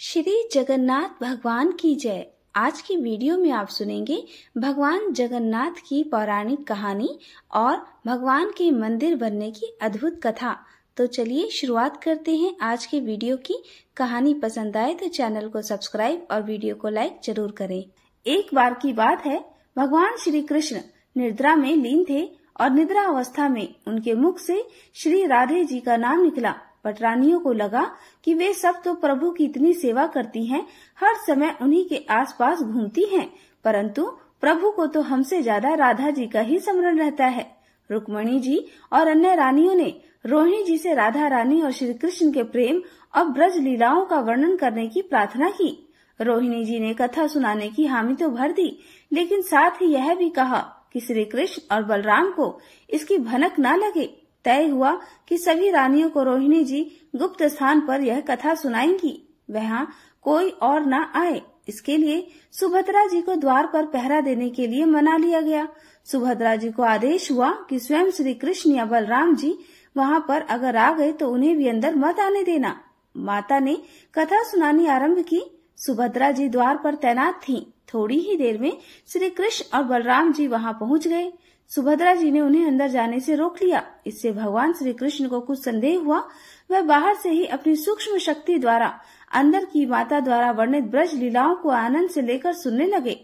श्री जगन्नाथ भगवान की जय। आज की वीडियो में आप सुनेंगे भगवान जगन्नाथ की पौराणिक कहानी और भगवान के मंदिर बनने की अद्भुत कथा। तो चलिए शुरुआत करते हैं आज के वीडियो की। कहानी पसंद आए तो चैनल को सब्सक्राइब और वीडियो को लाइक जरूर करें। एक बार की बात है, भगवान श्री कृष्ण निद्रा में लीन थे और निद्रा अवस्था में उनके मुख से श्री राधे जी का नाम निकला। पटरानियों को लगा कि वे सब तो प्रभु की इतनी सेवा करती हैं, हर समय उन्हीं के आसपास घूमती हैं, परंतु प्रभु को तो हमसे ज्यादा राधा जी का ही स्मरण रहता है। रुक्मणी जी और अन्य रानियों ने रोहिणी जी से राधा रानी और श्री कृष्ण के प्रेम और ब्रज लीलाओं का वर्णन करने की प्रार्थना की। रोहिणी जी ने कथा सुनाने की हामी तो भर दी, लेकिन साथ ही यह भी कहा कि श्री कृष्ण और बलराम को इसकी भनक न लगे। तय हुआ कि सभी रानियों को रोहिणी जी गुप्त स्थान पर यह कथा सुनाएंगी, वहाँ कोई और न आए। इसके लिए सुभद्रा जी को द्वार पर पहरा देने के लिए मना लिया गया। सुभद्रा जी को आदेश हुआ कि स्वयं श्री कृष्ण या बलराम जी वहाँ पर अगर आ गए तो उन्हें भी अंदर मत आने देना। माता ने कथा सुनानी आरंभ की। सुभद्रा जी द्वार पर तैनात थीं। थोड़ी ही देर में श्री कृष्ण और बलराम जी वहाँ पहुँच गए। सुभद्रा जी ने उन्हें अंदर जाने से रोक लिया। इससे भगवान श्री कृष्ण को कुछ संदेह हुआ। वह बाहर से ही अपनी सूक्ष्म शक्ति द्वारा अंदर की माता द्वारा वर्णित ब्रज लीलाओं को आनंद से लेकर सुनने लगे।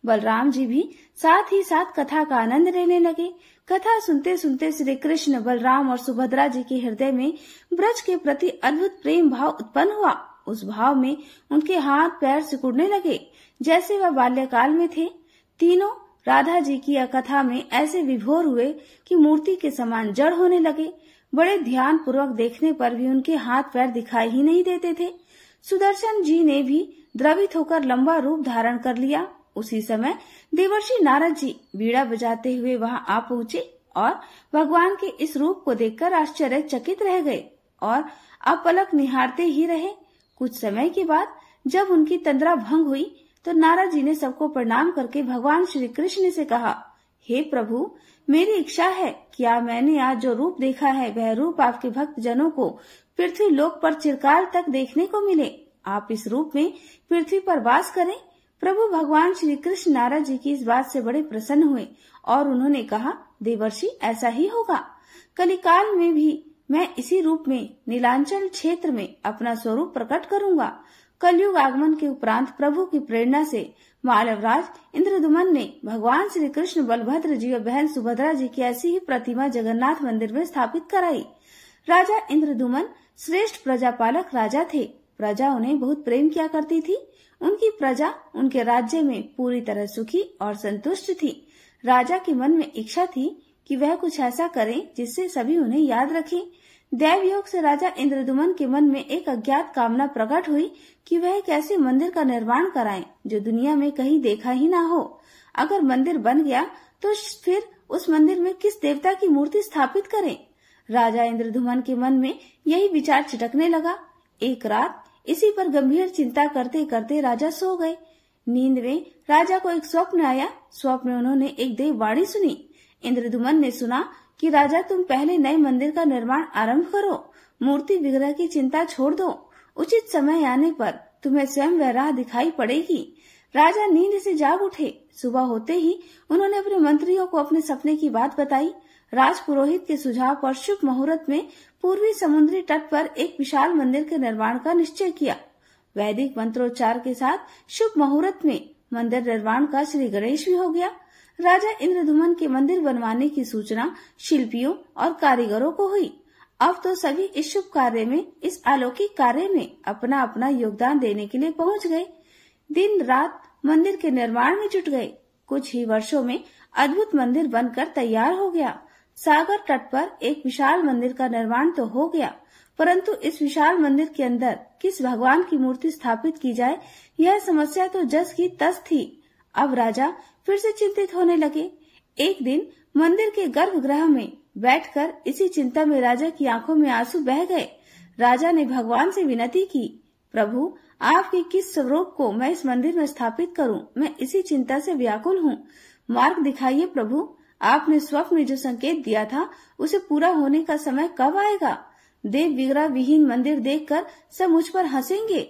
बलराम जी भी साथ ही साथ कथा का आनंद लेने लगे। कथा सुनते सुनते श्री कृष्ण, बलराम और सुभद्रा जी के हृदय में ब्रज के प्रति अद्भुत प्रेम भाव उत्पन्न हुआ। उस भाव में उनके हाथ पैर सिकुड़ने लगे जैसे वह बाल्यकाल में थे। तीनों राधा जी की कथा में ऐसे विभोर हुए कि मूर्ति के समान जड़ होने लगे। बड़े ध्यान पूर्वक देखने पर भी उनके हाथ पैर दिखाई ही नहीं देते थे। सुदर्शन जी ने भी द्रवित होकर लंबा रूप धारण कर लिया। उसी समय देवर्षि नारद जी बीड़ा बजाते हुए वहां आ पहुंचे और भगवान के इस रूप को देखकर आश्चर्यचकित रह गए और अपलक निहारते ही रहे। कुछ समय के बाद जब उनकी तंद्रा भंग हुई तो नारद जी ने सबको प्रणाम करके भगवान श्री कृष्ण से कहा, हे प्रभु, मेरी इच्छा है कि मैंने आज जो रूप देखा है वह रूप आपके भक्त जनों को पृथ्वी लोक पर चिरकाल तक देखने को मिले। आप इस रूप में पृथ्वी पर वास करें। प्रभु भगवान श्री कृष्ण नारद जी की इस बात से बड़े प्रसन्न हुए और उन्होंने कहा, देवर्षि, ऐसा ही होगा। कलिकाल में भी मैं इसी रूप में नीलांचल क्षेत्र में अपना स्वरूप प्रकट करूंगा। कलयुग आगमन के उपरांत प्रभु की प्रेरणा से मालवराज इंद्रदुमन ने भगवान श्री कृष्ण, बलभद्र जी और बहन सुभद्रा जी की ऐसी ही प्रतिमा जगन्नाथ मंदिर में स्थापित कराई। राजा इंद्रदुमन श्रेष्ठ प्रजापालक राजा थे। प्रजा उन्हें बहुत प्रेम किया करती थी। उनकी प्रजा उनके राज्य में पूरी तरह सुखी और संतुष्ट थी। राजा के मन में इच्छा थी कि वह कुछ ऐसा करें जिससे सभी उन्हें याद रखें। दैव योग से राजा इंद्रदुमन के मन में एक अज्ञात कामना प्रकट हुई कि वह एक ऐसे मंदिर का निर्माण कराएं जो दुनिया में कहीं देखा ही ना हो। अगर मंदिर बन गया तो फिर उस मंदिर में किस देवता की मूर्ति स्थापित करें। राजा इंद्रदुमन के मन में यही विचार छिटकने लगा। एक रात इसी पर गंभीर चिंता करते करते राजा सो गए। नींद में राजा को एक स्वप्न आया। स्वप्न में उन्होंने एक देववाणी सुनी। इंद्रदुमन ने सुना कि राजा, तुम पहले नए मंदिर का निर्माण आरंभ करो। मूर्ति विग्रह की चिंता छोड़ दो। उचित समय आने पर तुम्हें स्वयं वह राह दिखाई पड़ेगी। राजा नींद से जाग उठे। सुबह होते ही उन्होंने अपने मंत्रियों को अपने सपने की बात बताई। राजपुरोहित के सुझाव पर शुभ मुहूर्त में पूर्वी समुद्री तट पर एक विशाल मंदिर के निर्माण का निश्चय किया। वैदिक मंत्रोच्चार के साथ शुभ मुहूर्त में मंदिर निर्माण का श्री गणेश भी हो गया। राजा इंद्रदुमन के मंदिर बनवाने की सूचना शिल्पियों और कारीगरों को हुई। अब तो सभी इस शुभ कार्य में, इस अलौकिक कार्य में अपना अपना योगदान देने के लिए पहुंच गए। दिन रात मंदिर के निर्माण में जुट गए। कुछ ही वर्षों में अद्भुत मंदिर बनकर तैयार हो गया। सागर तट पर एक विशाल मंदिर का निर्माण तो हो गया, परंतु इस विशाल मंदिर के अंदर किस भगवान की मूर्ति स्थापित की जाए, यह समस्या तो जस की तस थी। अब राजा फिर से चिंतित होने लगे। एक दिन मंदिर के गर्भगृह में बैठकर इसी चिंता में राजा की आंखों में आंसू बह गए। राजा ने भगवान से विनती की, प्रभु, आपके किस स्वरूप को मैं इस मंदिर में स्थापित करूं? मैं इसी चिंता से व्याकुल हूं। मार्ग दिखाइए प्रभु। आपने स्वप्न में जो संकेत दिया था उसे पूरा होने का समय कब आएगा? देव विग्रह विहीन मंदिर देखकर सब मुझ पर हंसेंगे।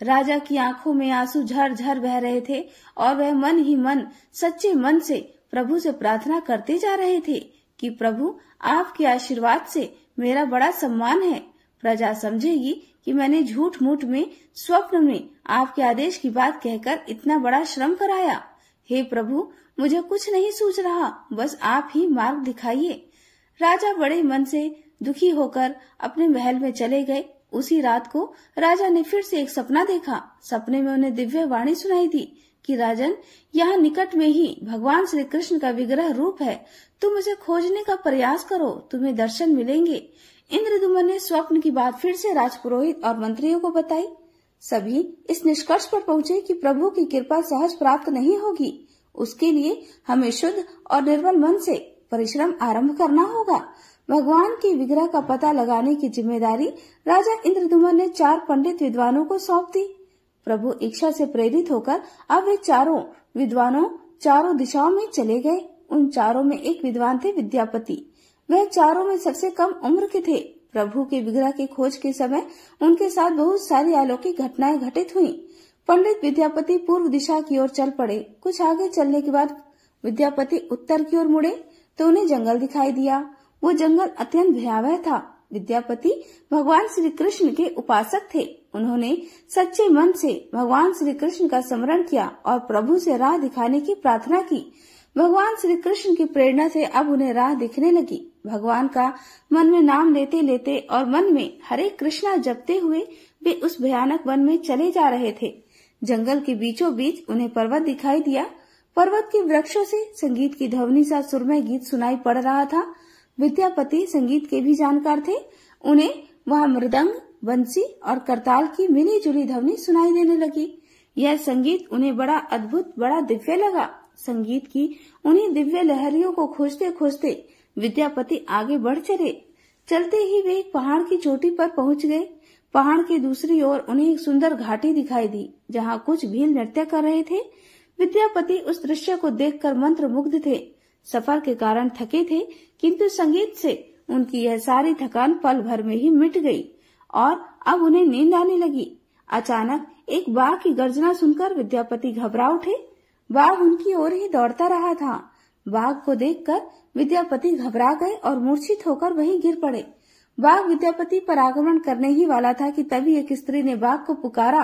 राजा की आंखों में आंसू झरझर बह रहे थे और वह मन ही मन सच्चे मन से प्रभु से प्रार्थना करते जा रहे थे कि प्रभु, आपके आशीर्वाद से मेरा बड़ा सम्मान है। प्रजा समझेगी कि मैंने झूठ मूठ में स्वप्न में आपके आदेश की बात कहकर इतना बड़ा श्रम कराया। हे प्रभु, मुझे कुछ नहीं सूझ रहा, बस आप ही मार्ग दिखाइए। राजा बड़े मन से दुखी होकर अपने महल में चले गए। उसी रात को राजा ने फिर से एक सपना देखा। सपने में उन्हें दिव्य वाणी सुनाई दी कि राजन, यहाँ निकट में ही भगवान श्री कृष्ण का विग्रह रूप है। तुम उसे खोजने का प्रयास करो, तुम्हें दर्शन मिलेंगे। इंद्रदुम्न ने स्वप्न की बात फिर से राजपुरोहित और मंत्रियों को बताई। सभी इस निष्कर्ष पर पहुंचे कि प्रभु की कृपा सहज प्राप्त नहीं होगी। उसके लिए हमें शुद्ध और निर्मल मन से परिश्रम आरंभ करना होगा। भगवान के विग्रह का पता लगाने की जिम्मेदारी राजा इंद्रदुम्न ने 4 पंडित विद्वानों को सौंप दी। प्रभु इच्छा से प्रेरित होकर अब वे चारों विद्वानों चारों दिशाओं में चले गए। उन चारों में एक विद्वान थे विद्यापति। वह चारों में सबसे कम उम्र के थे। प्रभु के विग्रह की खोज के समय उनके साथ बहुत सारी अलौकिक घटनाएं घटित हुई। पंडित विद्यापति पूर्व दिशा की ओर चल पड़े। कुछ आगे चलने के बाद विद्यापति उत्तर की ओर मुड़े तो उन्हें जंगल दिखाई दिया। वो जंगल अत्यंत भयावह था। विद्यापति भगवान श्री कृष्ण के उपासक थे। उन्होंने सच्चे मन से भगवान श्री कृष्ण का स्मरण किया और प्रभु से राह दिखाने की प्रार्थना की। भगवान श्री कृष्ण की प्रेरणा से अब उन्हें राह दिखने लगी। भगवान का मन में नाम लेते लेते और मन में हरे कृष्णा जपते हुए वे उस भयानक वन में चले जा रहे थे। जंगल के बीचों बीच उन्हें पर्वत दिखाई दिया। पर्वत के वृक्षों से संगीत की ध्वनि सा सुरमय गीत सुनाई पड़ रहा था। विद्यापति संगीत के भी जानकार थे। उन्हें वहाँ मृदंग, बंसी और करताल की मिली जुली ध्वनि सुनाई देने लगी। यह संगीत उन्हें बड़ा अद्भुत, बड़ा दिव्य लगा। संगीत की उन्हीं दिव्य लहरियों को खोजते खोजते विद्यापति आगे बढ़ चले। चलते ही वे एक पहाड़ की चोटी पर पहुंच गए। पहाड़ की दूसरी ओर उन्हें एक सुंदर घाटी दिखाई दी जहाँ कुछ भील नृत्य कर रहे थे। विद्यापति उस दृश्य को देखकर मंत्रमुग्ध थे। सफर के कारण थके थे, किंतु संगीत से उनकी यह सारी थकान पल भर में ही मिट गई और अब उन्हें नींद आने लगी। अचानक एक बाघ की गर्जना सुनकर विद्यापति घबरा उठे। बाघ उनकी ओर ही दौड़ता रहा था। बाघ को देखकर विद्यापति घबरा गए और मूर्छित होकर वहीं गिर पड़े। बाघ विद्यापति पर आक्रमण करने ही वाला था कि तभी एक स्त्री ने बाघ को पुकारा।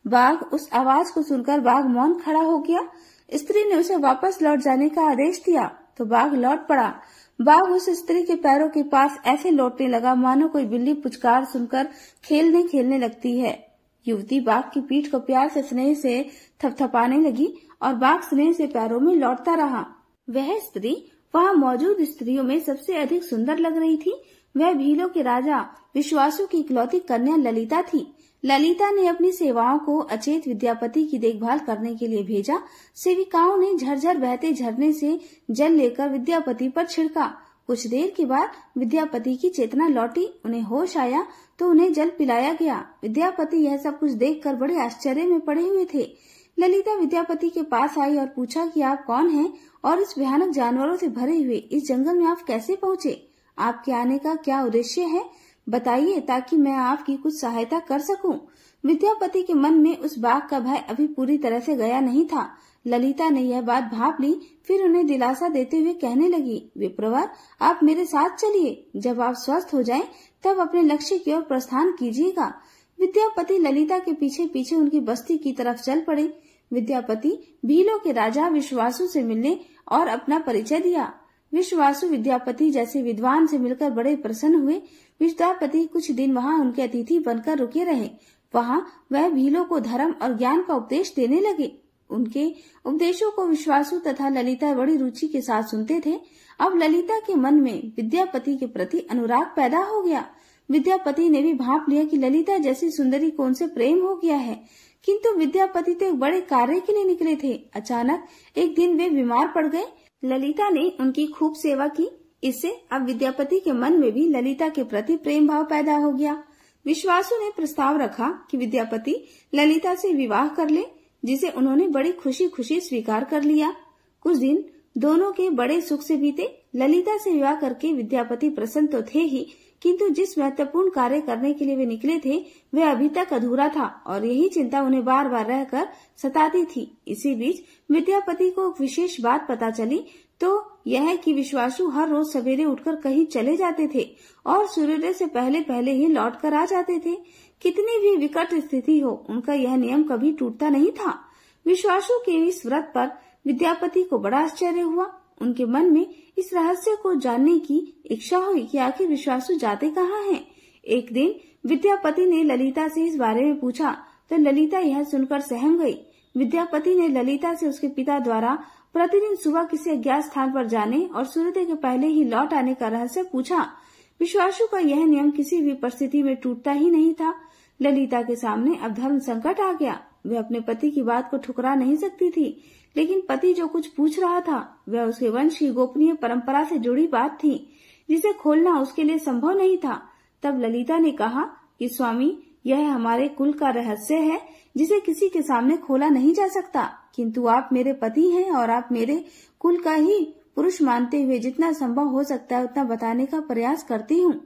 बाघ उस आवाज को सुनकर बाघ मौन खड़ा हो गया। स्त्री ने उसे वापस लौट जाने का आदेश दिया तो बाघ लौट पड़ा। बाघ उस स्त्री के पैरों के पास ऐसे लौटने लगा मानो कोई बिल्ली पुचकार सुनकर खेलने लगती है। युवती बाघ की पीठ को प्यार से स्नेह से थपथपाने लगी और बाघ स्नेह से पैरों में लौटता रहा। वह स्त्री वहाँ मौजूद स्त्रियों में सबसे अधिक सुंदर लग रही थी। वह भीलों के राजा विश्वासु की इकलौती कन्या ललिता थी। ललिता ने अपनी सेवाओं को अचेत विद्यापति की देखभाल करने के लिए भेजा। सेविकाओं ने झरझर बहते झरने से जल लेकर विद्यापति पर छिड़का। कुछ देर के बाद विद्यापति की चेतना लौटी। उन्हें होश आया तो उन्हें जल पिलाया गया। विद्यापति यह सब कुछ देखकर बड़े आश्चर्य में पड़े हुए थे। ललिता विद्यापति के पास आई और पूछा कि आप कौन हैं और इस भयानक जानवरों से भरे हुए इस जंगल में आप कैसे पहुँचे? आपके आने का क्या उद्देश्य है? बताइए ताकि मैं आपकी कुछ सहायता कर सकूं। विद्यापति के मन में उस बाघ का भय अभी पूरी तरह से गया नहीं था। ललिता ने यह बात भांप ली। फिर उन्हें दिलासा देते हुए कहने लगी, विप्रवर, आप मेरे साथ चलिए। जब आप स्वस्थ हो जाएं, तब अपने लक्ष्य की ओर प्रस्थान कीजिएगा। विद्यापति ललिता के पीछे पीछे उनकी बस्ती की तरफ चल पड़े। विद्यापति भीलों के राजा विश्वासु से मिलने और अपना परिचय दिया। विश्वासु विद्यापति जैसे विद्वान से मिलकर बड़े प्रसन्न हुए। विद्यापति कुछ दिन वहाँ उनके अतिथि बनकर रुके रहे। वहाँ वह भीलों को धर्म और ज्ञान का उपदेश देने लगे। उनके उपदेशों को विश्वासु तथा ललिता बड़ी रुचि के साथ सुनते थे। अब ललिता के मन में विद्यापति के प्रति अनुराग पैदा हो गया। विद्यापति ने भी भांप लिया कि ललिता जैसी सुंदरी को उनसे प्रेम हो गया है, किंतु विद्यापति तो एक बड़े कार्य के लिए निकले थे। अचानक एक दिन वे बीमार पड़ गए। ललिता ने उनकी खूब सेवा की। इससे अब विद्यापति के मन में भी ललिता के प्रति प्रेम भाव पैदा हो गया। विश्वासु ने प्रस्ताव रखा कि विद्यापति ललिता से विवाह कर ले, जिसे उन्होंने बड़ी खुशी खुशी स्वीकार कर लिया। कुछ दिन दोनों के बड़े सुख से बीते। ललिता से विवाह करके विद्यापति प्रसन्न तो थे ही, किंतु जिस महत्वपूर्ण कार्य करने के लिए वे निकले थे वह अभी तक अधूरा था और यही चिंता उन्हें बार बार रहकर सताती थी। इसी बीच विद्यापति को एक विशेष बात पता चली, तो यह कि विश्वासु हर रोज सवेरे उठकर कहीं चले जाते थे और सूर्योदय से पहले पहले ही लौट कर आ जाते थे। कितनी भी विकट स्थिति हो, उनका यह नियम कभी टूटता नहीं था। विश्वासु के इस व्रत पर विद्यापति को बड़ा आश्चर्य हुआ। उनके मन में इस रहस्य को जानने की इच्छा हुई कि आखिर विश्वासु जाते कहाँ हैं। एक दिन विद्यापति ने ललिता से इस बारे में पूछा तो ललिता यह सुनकर सहम गई। विद्यापति ने ललिता से उसके पिता द्वारा प्रतिदिन सुबह किसी अज्ञात स्थान पर जाने और सूर्योदय के पहले ही लौट आने का रहस्य पूछा। विश्वासु का यह नियम किसी भी परिस्थिति में टूटता ही नहीं था। ललिता के सामने अब धर्म संकट आ गया। वह अपने पति की बात को ठुकरा नहीं सकती थी, लेकिन पति जो कुछ पूछ रहा था वह उसके वंश की गोपनीय परंपरा से जुड़ी बात थी, जिसे खोलना उसके लिए संभव नहीं था। तब ललिता ने कहा कि स्वामी, यह हमारे कुल का रहस्य है जिसे किसी के सामने खोला नहीं जा सकता, किंतु आप मेरे पति हैं और आप मेरे कुल का ही पुरुष मानते हुए जितना संभव हो सकता है उतना बताने का प्रयास करती हूँ।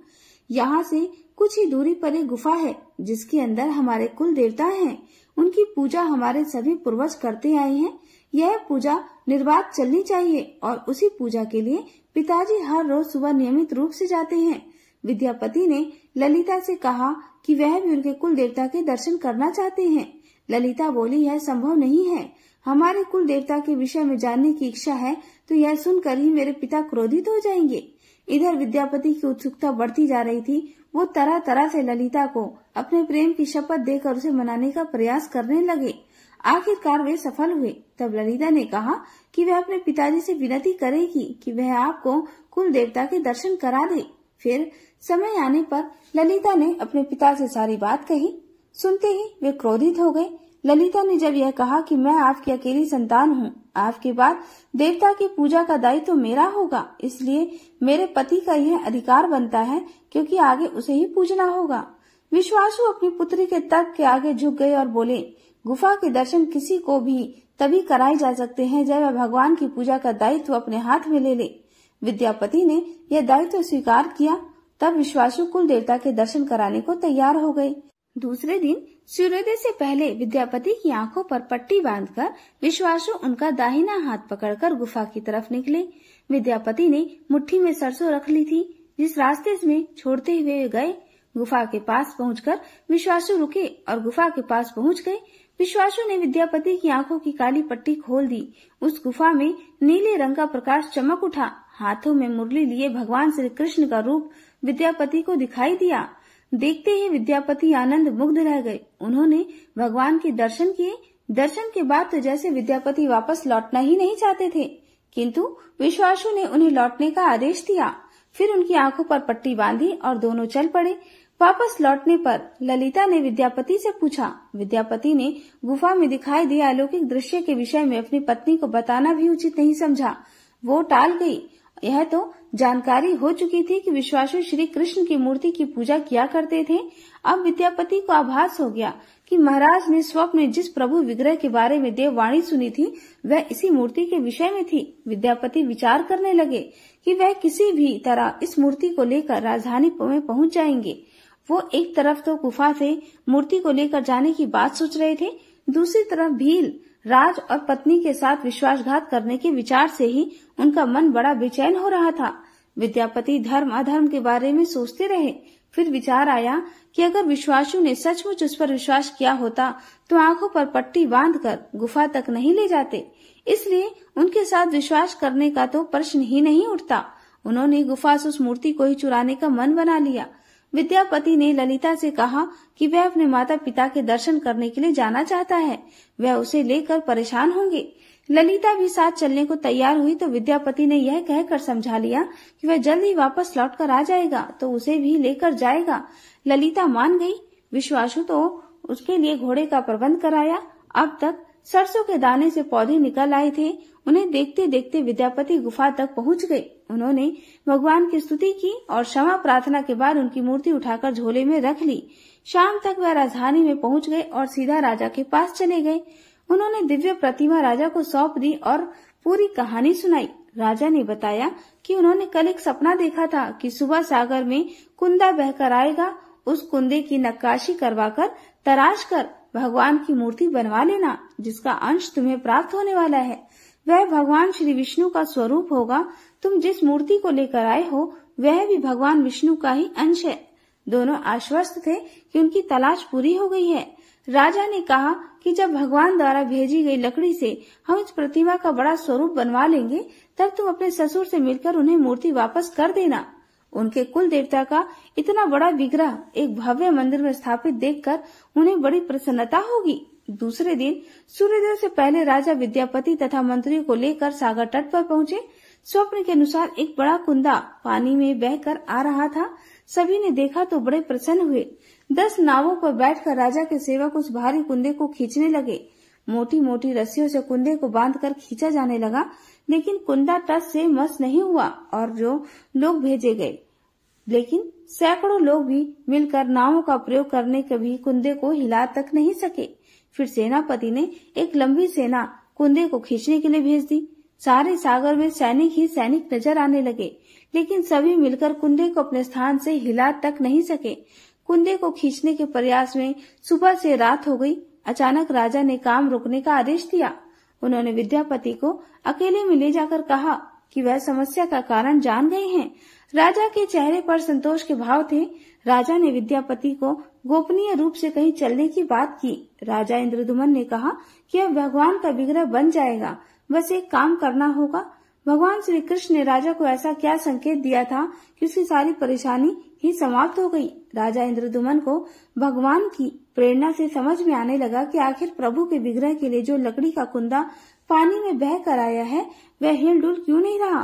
यहाँ से कुछ ही दूरी पर एक गुफा है जिसके अंदर हमारे कुल देवता हैं। उनकी पूजा हमारे सभी पूर्वज करते आए हैं। यह पूजा निर्बाध चलनी चाहिए और उसी पूजा के लिए पिताजी हर रोज सुबह नियमित रूप से जाते हैं। विद्यापति ने ललिता से कहा कि वह भी उनके कुल देवता के दर्शन करना चाहते हैं। ललिता बोली, यह संभव नहीं है। हमारे कुल देवता के विषय में जानने की इच्छा है तो यह सुनकर ही मेरे पिता क्रोधित हो जाएंगे। इधर विद्यापति की उत्सुकता बढ़ती जा रही थी। वो तरह तरह से ललिता को अपने प्रेम की शपथ देकर उसे मनाने का प्रयास करने लगे। आखिरकार वे सफल हुए। तब ललिता ने कहा कि वह अपने पिताजी से विनती करेगी कि वह आपको कुल देवता के दर्शन करा दे। फिर समय आने पर ललिता ने अपने पिता से सारी बात कही। सुनते ही वे क्रोधित हो गए। ललिता ने जब यह कहा कि मैं आपकी अकेली संतान हूँ, आपके बाद देवता की पूजा का दायित्व तो मेरा होगा, इसलिए मेरे पति का यह अधिकार बनता है क्योंकि आगे उसे ही पूजना होगा। विश्वासु अपनी पुत्री के तर्क के आगे झुक गए और बोले, गुफा के दर्शन किसी को भी तभी कराए जा सकते हैं जब वह भगवान की पूजा का दायित्व अपने हाथ में ले ले। विद्यापति ने यह दायित्व स्वीकार किया। तब विश्वासु कुल देवता के दर्शन कराने को तैयार हो गए। दूसरे दिन सूर्योदय से पहले विद्यापति की आंखों पर पट्टी बांधकर विश्वासु उनका दाहिना हाथ पकड़कर गुफा की तरफ निकले। विद्यापति ने मुट्ठी में सरसों रख ली थी, जिस रास्ते में छोड़ते हुए गए। गुफा के पास पहुंचकर विश्वासु रुके और गुफा के पास पहुंच गए। विश्वासु ने विद्यापति की आंखों की काली पट्टी खोल दी। उस गुफा में नीले रंग का प्रकाश चमक उठा। हाथों में मुरली लिए भगवान श्री कृष्ण का रूप विद्यापति को दिखाई दिया। देखते ही विद्यापति आनंद मुग्ध रह गए। उन्होंने भगवान के दर्शन किए। दर्शन के बाद तो जैसे विद्यापति वापस लौटना ही नहीं चाहते थे, किंतु विश्वासु ने उन्हें लौटने का आदेश दिया। फिर उनकी आंखों पर पट्टी बांधी और दोनों चल पड़े। वापस लौटने पर ललिता ने विद्यापति से पूछा। विद्यापति ने गुफा में दिखाई दिए अलौकिक दृश्य के विषय में अपनी पत्नी को बताना भी उचित नहीं समझा। वो टाल गई। यह तो जानकारी हो चुकी थी कि विश्वासु श्री कृष्ण की मूर्ति की पूजा किया करते थे। अब विद्यापति को आभास हो गया कि महाराज ने स्वप्न में जिस प्रभु विग्रह के बारे में देववाणी सुनी थी वह इसी मूर्ति के विषय में थी। विद्यापति विचार करने लगे कि वह किसी भी तरह इस मूर्ति को लेकर राजधानी में पहुंच जाएंगे। वो एक तरफ तो गुफा से मूर्ति को लेकर जाने की बात सोच रहे थे, दूसरी तरफ भील राज और पत्नी के साथ विश्वासघात करने के विचार से ही उनका मन बड़ा बेचैन हो रहा था। विद्यापति धर्म अधर्म के बारे में सोचते रहे। फिर विचार आया कि अगर विश्वासु ने सचमुच उस पर विश्वास किया होता तो आंखों पर पट्टी बांधकर गुफा तक नहीं ले जाते, इसलिए उनके साथ विश्वास करने का तो प्रश्न ही नहीं उठता। उन्होंने गुफा से उस मूर्ति को ही चुराने का मन बना लिया। विद्यापति ने ललिता से कहा कि वह अपने माता पिता के दर्शन करने के लिए जाना चाहता है, वह उसे लेकर परेशान होंगे। ललिता भी साथ चलने को तैयार हुई तो विद्यापति ने यह कहकर समझा लिया कि वह जल्द ही वापस लौटकर आ जाएगा तो उसे भी लेकर जाएगा। ललिता मान गई। विश्वासु तो उसके लिए घोड़े का प्रबंध कराया। अब तक सरसों के दाने से पौधे निकल आए थे। उन्हें देखते देखते विद्यापति गुफा तक पहुंच गए। उन्होंने भगवान की स्तुति की और क्षमा प्रार्थना के बाद उनकी मूर्ति उठाकर झोले में रख ली। शाम तक वह राजधानी में पहुंच गए और सीधा राजा के पास चले गए। उन्होंने दिव्य प्रतिमा राजा को सौंप दी और पूरी कहानी सुनाई। राजा ने बताया कि उन्होंने कल एक सपना देखा था कि सुबह सागर में कुंदा बहकर आएगा। उस कुंदे की नक्काशी करवाकर तराश कर भगवान की मूर्ति बनवा लेना, जिसका अंश तुम्हें प्राप्त होने वाला है। वह भगवान श्री विष्णु का स्वरूप होगा। तुम जिस मूर्ति को लेकर आए हो वह भी भगवान विष्णु का ही अंश है। दोनों आश्वस्त थे कि उनकी तलाश पूरी हो गई है। राजा ने कहा कि जब भगवान द्वारा भेजी गई लकड़ी से हम इस प्रतिमा का बड़ा स्वरूप बनवा लेंगे, तब तुम अपने ससुर से मिलकर उन्हें मूर्ति वापस कर देना। उनके कुल देवता का इतना बड़ा विग्रह एक भव्य मंदिर में स्थापित देखकर उन्हें बड़ी प्रसन्नता होगी। दूसरे दिन सूर्योदय से पहले राजा विद्यापति तथा मंत्रियों को लेकर सागर तट पर पहुंचे। स्वप्न के अनुसार एक बड़ा कुंदा पानी में बहकर आ रहा था। सभी ने देखा तो बड़े प्रसन्न हुए। 10 नावों पर बैठकर राजा के सेवक उस भारी कुंदे को खींचने लगे। मोटी मोटी रस्सियों से कुंदे को बांधकर खींचा जाने लगा, लेकिन कुंदा टस से मस नहीं हुआ और जो लोग भेजे गए, लेकिन सैकड़ों लोग भी मिलकर नावों का प्रयोग करने के भी कुंदे को हिला तक नहीं सके। फिर सेनापति ने एक लंबी सेना कुंदे को खींचने के लिए भेज दी। सारे सागर में सैनिक ही सैनिक नजर आने लगे, लेकिन सभी मिलकर कुंदे को अपने स्थान से हिला तक नहीं सके। कुंदे को खींचने के प्रयास में सुबह से रात हो गई। अचानक राजा ने काम रोकने का आदेश दिया। उन्होंने विद्यापति को अकेले में ले जाकर कहा कि वह समस्या का कारण जान गए हैं। राजा के चेहरे पर संतोष के भाव थे। राजा ने विद्यापति को गोपनीय रूप से कहीं चलने की बात की। राजा इंद्रद्युम्न ने कहा कि अब भगवान का विग्रह बन जाएगा, बस एक काम करना होगा। भगवान श्री कृष्ण ने राजा को ऐसा क्या संकेत दिया था कि उसकी सारी परेशानी ही समाप्त हो गई। राजा इंद्रद्युम्न को भगवान की प्रेरणा से समझ में आने लगा कि आखिर प्रभु के विग्रह के लिए जो लकड़ी का कुंदा पानी में बह कर आया है वह हिलडुल क्यों नहीं रहा।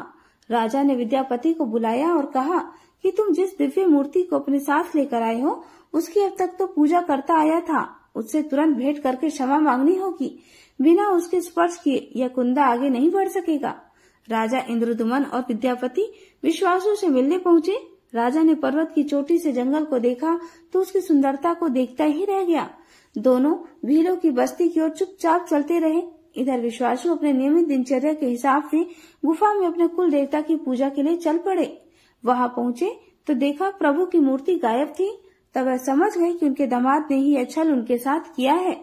राजा ने विद्यापति को बुलाया और कहा कि तुम जिस दिव्य मूर्ति को अपने साथ लेकर आए हो उसकी अब तक तो पूजा करता आया था, उससे तुरंत भेंट करके क्षमा मांगनी होगी। बिना उसके स्पर्श किए यह कुंदा आगे नहीं बढ़ सकेगा। राजा इंद्रद्युम्न और विद्यापति विश्वासु से मिलने पहुंचे। राजा ने पर्वत की चोटी से जंगल को देखा तो उसकी सुंदरता को देखता ही रह गया। दोनों भीलों की बस्ती की ओर चुपचाप चलते रहे। इधर विश्वासु अपने नियमित दिनचर्या के हिसाब से गुफा में अपने कुल देवता की पूजा के लिए चल पड़े। वहां पहुंचे तो देखा प्रभु की मूर्ति गायब थी। तब वह समझ गए कि उनके दामाद ने ही यह छल उनके साथ किया है।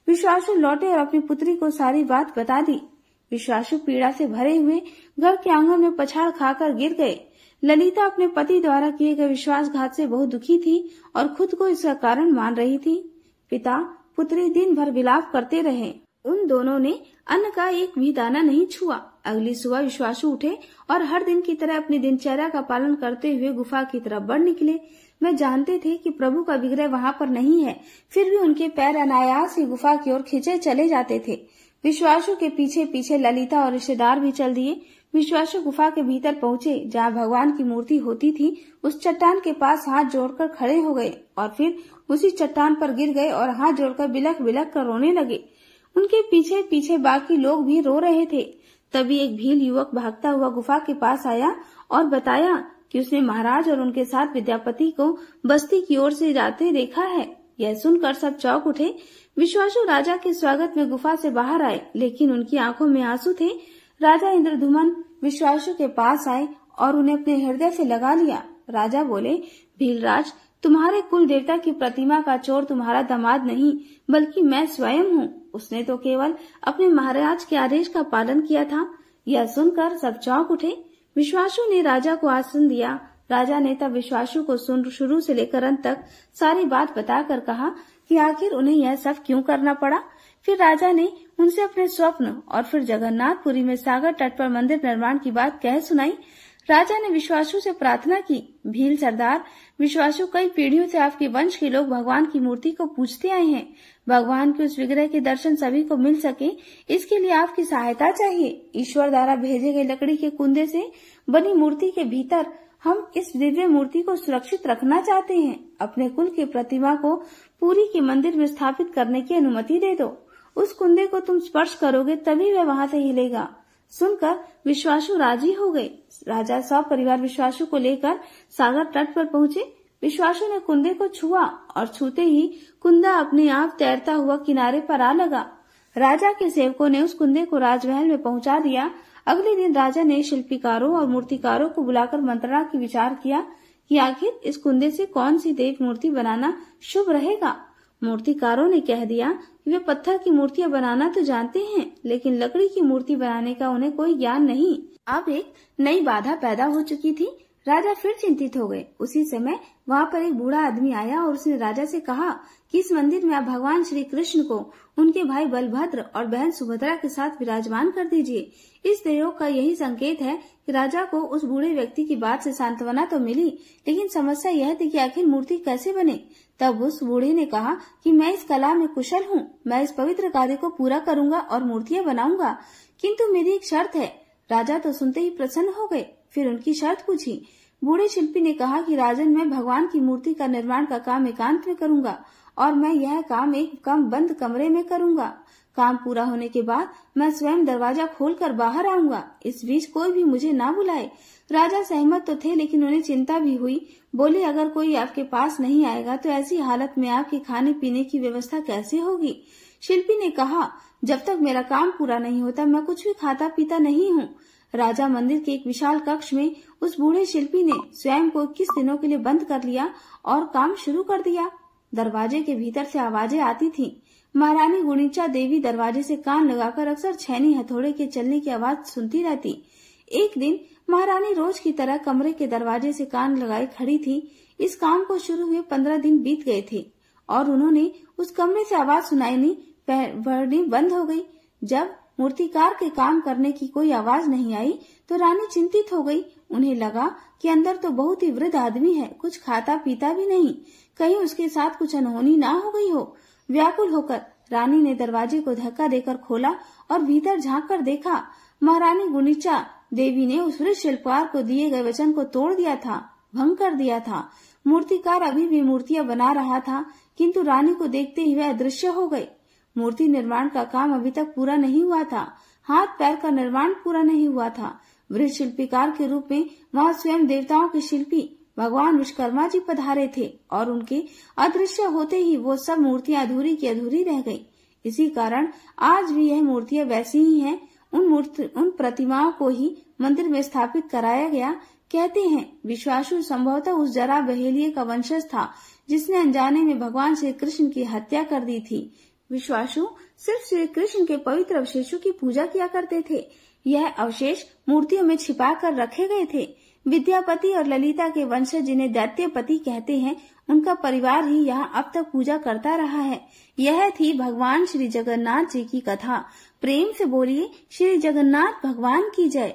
विश्वासु लौटे और अपनी पुत्री को सारी बात बता दी। विश्वासु पीड़ा से भरे हुए घर के आंगन में पछाड़ खाकर गिर गए। ललिता अपने पति द्वारा किए गए विश्वासघात से बहुत दुखी थी और खुद को इसका कारण मान रही थी। पिता पुत्री दिन भर विलाप करते रहे। उन दोनों ने अन्न का एक भी दाना नहीं छुआ। अगली सुबह विश्वासु उठे और हर दिन की तरह अपनी दिनचर्या का पालन करते हुए गुफा की तरफ बढ़ निकले। वे जानते थे कि प्रभु का विग्रह वहां पर नहीं है, फिर भी उनके पैर अनायास ही गुफा की ओर खींचे चले जाते थे। विश्वासु के पीछे पीछे ललिता और रिश्तेदार भी चल दिए। विश्वासु गुफा के भीतर पहुंचे जहाँ भगवान की मूर्ति होती थी। उस चट्टान के पास हाथ जोड़कर खड़े हो गए और फिर उसी चट्टान पर गिर गए और हाथ जोड़कर बिलख बिलख कर रोने लगे। उनके पीछे पीछे बाकी लोग भी रो रहे थे। तभी एक भील युवक भागता हुआ गुफा के पास आया और बताया कि उसने महाराज और उनके साथ विद्यापति को बस्ती की ओर से जाते देखा है। यह सुनकर सब चौंक उठे। विश्वासु राजा के स्वागत में गुफा से बाहर आए, लेकिन उनकी आंखों में आंसू थे। राजा इंद्रद्युम्न विश्वासु के पास आए और उन्हें अपने हृदय से लगा लिया। राजा बोले, भीलराज, तुम्हारे कुल देवता की प्रतिमा का चोर तुम्हारा दामाद नहीं बल्कि मैं स्वयं हूँ। उसने तो केवल अपने महाराज के आदेश का पालन किया था। यह सुनकर सब चौंक उठे। विश्वासु ने राजा को आसन दिया। राजा ने तब विश्वासु को शुरू से लेकर अंत तक सारी बात बताकर कहा कि आखिर उन्हें यह सब क्यों करना पड़ा। फिर राजा ने उनसे अपने स्वप्न और फिर जगन्नाथपुरी में सागर तट पर मंदिर निर्माण की बात कह सुनाई। राजा ने विश्वासु से प्रार्थना की, भील सरदार, विश्वासु कई पीढ़ियों से आपके वंश के लोग भगवान की मूर्ति को पूजते आए हैं। भगवान के उस विग्रह के दर्शन सभी को मिल सके, इसके लिए आपकी सहायता चाहिए। ईश्वर द्वारा भेजे गए लकड़ी के कुंदे से बनी मूर्ति के भीतर हम इस दिव्य मूर्ति को सुरक्षित रखना चाहते हैं। अपने कुल की प्रतिमा को पुरी के मंदिर में स्थापित करने की अनुमति दे दो। उस कुंदे को तुम स्पर्श करोगे तभी वह वहां से हिलेगा। सुनकर विश्वासु राजी हो गए। राजा सब परिवार विश्वासु को लेकर सागर तट पर पहुंचे। विश्वासु ने कुंदे को छुआ और छूते ही कुंदा अपने आप तैरता हुआ किनारे पर आ लगा। राजा के सेवकों ने उस कुंदे को राजमहल में पहुंचा दिया। अगले दिन राजा ने शिल्पकारों और मूर्तिकारों को बुलाकर मंत्रणा की विचार किया कि आखिर इस कुंदे से कौन सी देव मूर्ति बनाना शुभ रहेगा। मूर्तिकारों ने कह दिया कि वे पत्थर की मूर्तियां बनाना तो जानते हैं, लेकिन लकड़ी की मूर्ति बनाने का उन्हें कोई ज्ञान नहीं। अब एक नई बाधा पैदा हो चुकी थी। राजा फिर चिंतित हो गए। उसी समय वहाँ पर एक बूढ़ा आदमी आया और उसने राजा से कहा कि इस मंदिर में आप भगवान श्री कृष्ण को उनके भाई बलभद्र और बहन सुभद्रा के साथ विराजमान कर दीजिए। इस प्रयोग का यही संकेत है कि राजा को उस बूढ़े व्यक्ति की बात से सांत्वना तो मिली, लेकिन समस्या यह थी कि आखिर मूर्ति कैसे बने। तब उस बूढ़े ने कहा कि मैं इस कला में कुशल हूँ, मैं इस पवित्र कार्य को पूरा करूंगा और मूर्तियां बनाऊंगा, किंतु मेरी एक शर्त है। राजा तो सुनते ही प्रसन्न हो गए। फिर उनकी शर्त पूछी। बूढ़े शिल्पी ने कहा कि राजन, मैं भगवान की मूर्ति का निर्माण का काम एकांत में करूंगा और मैं यह काम एक बंद कमरे में करूंगा। काम पूरा होने के बाद मैं स्वयं दरवाजा खोलकर बाहर आऊंगा। इस बीच कोई भी मुझे ना बुलाए। राजा सहमत तो थे, लेकिन उन्हें चिंता भी हुई। बोले, अगर कोई आपके पास नहीं आएगा तो ऐसी हालत में आपके खाने पीने की व्यवस्था कैसे होगी। शिल्पी ने कहा, जब तक मेरा काम पूरा नहीं होता मैं कुछ भी खाता पीता नहीं हूँ। राजा मंदिर के एक विशाल कक्ष में उस बूढ़े शिल्पी ने स्वयं को 21 दिनों के लिए बंद कर लिया और काम शुरू कर दिया। दरवाजे के भीतर से आवाजें आती थीं। महारानी गुणिचा देवी दरवाजे से कान लगाकर अक्सर छैनी हथौड़े के चलने की आवाज सुनती रहती। एक दिन महारानी रोज की तरह कमरे के दरवाजे से कान लगाए खड़ी थी। इस काम को शुरू हुए 15 दिन बीत गए थे और उन्होंने उस कमरे से आवाज सुनाई नहीं बंद हो गई। जब मूर्तिकार के काम करने की कोई आवाज नहीं आई तो रानी चिंतित हो गई। उन्हें लगा कि अंदर तो बहुत ही वृद्ध आदमी है, कुछ खाता पीता भी नहीं, कहीं उसके साथ कुछ अनहोनी ना हो गई हो। व्याकुल होकर रानी ने दरवाजे को धक्का देकर खोला और भीतर झांक कर देखा। महारानी गुणिचा देवी ने उस वृद्ध शिल्पकार को दिए गए वचन को तोड़ दिया था, भंग कर दिया था। मूर्तिकार अभी भी मूर्तियां बना रहा था, किंतु रानी को देखते ही वह अदृश्य हो गए। मूर्ति निर्माण का काम अभी तक पूरा नहीं हुआ था। हाथ पैर का निर्माण पूरा नहीं हुआ था। वृद्ध शिल्पकार के रूप में वहां स्वयं देवताओं के शिल्पी भगवान विश्वकर्मा जी पधारे थे और उनके अदृश्य होते ही वो सब मूर्तियां अधूरी की अधूरी रह गई। इसी कारण आज भी यह मूर्तियां वैसी ही हैं। उन प्रतिमाओं को ही मंदिर में स्थापित कराया गया। कहते हैं विश्वासु संभवतः उस जरा बहेलिये का वंशज था जिसने अनजाने में भगवान श्री कृष्ण की हत्या कर दी थी। विश्वासु सिर्फ श्री कृष्ण के पवित्र अवशेषों की पूजा किया करते थे। यह अवशेष मूर्तियों में छिपा कर रखे गए थे। विद्यापति और ललिता के वंशज जिन्हें दैत्यपति कहते हैं, उनका परिवार ही यहाँ अब तक पूजा करता रहा है। यह थी भगवान श्री जगन्नाथ जी की कथा। प्रेम से बोलिए श्री जगन्नाथ भगवान की जय।